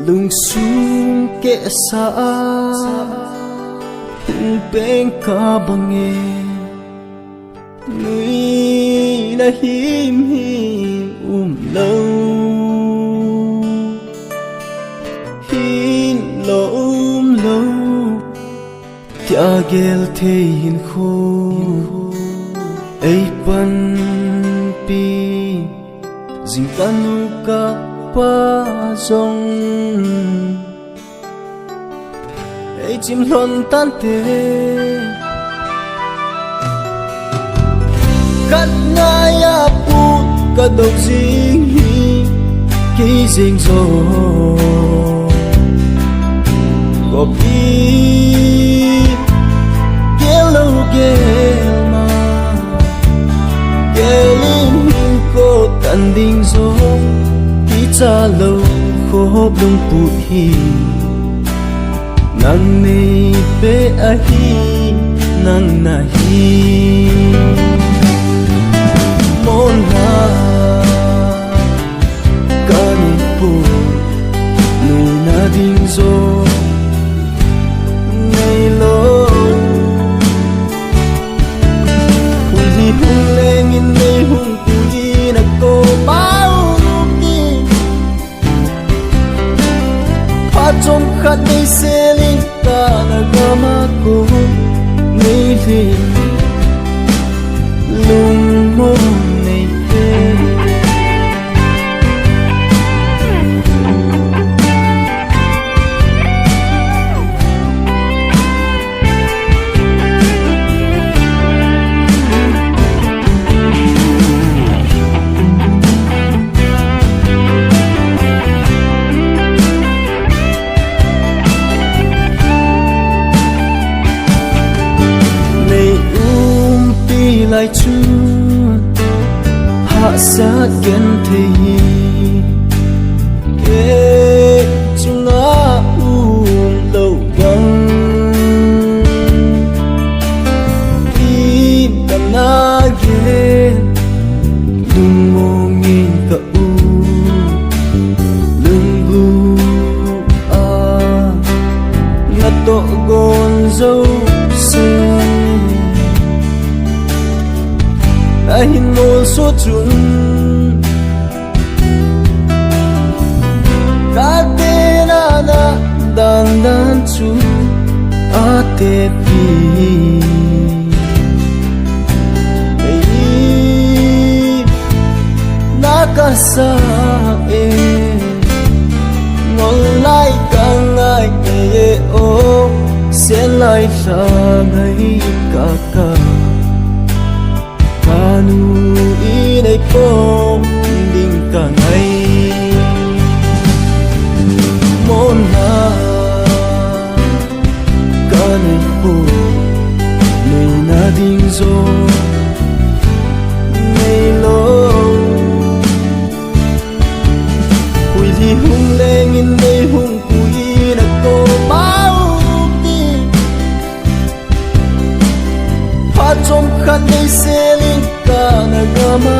lung sung ke sa hung beng ka bange nui na him lo hin lo lo tia gel the hin khu ei pan pi jing kanu ka pa zong ei chim lon tan te cắt ngay pu cả đầu riêng khi riêng rồi có đi kéo lâu kéo mà kéo lên cô tận đình rồi khi cha lâu khô đông bụi hi nang nei pe a hi nang na hi mon ha kani pu nui na ding zo nei lo hui hi hung leng in nei hung pu hi na ko bao ki pha chom khat nei se ling ta na gama ko nei li lung mo nei te lai chu hạ sát kiến thị kê chung ngã lâu găng im đam na ghê lung mô nghìn cả lung gu ngắt tổ gòn dâu xưa anh ngồi số chung cả tên na dan dan chu a te pi ei na ka sa e ngol lai ka ngai e o sen lai sa ngai ka ka kanu inay kong ding ka ngay mon na kanay po may na ding zo may lo hui di hung lengin may hung kui na ko mau di pa chom khat nay se ling ka na gama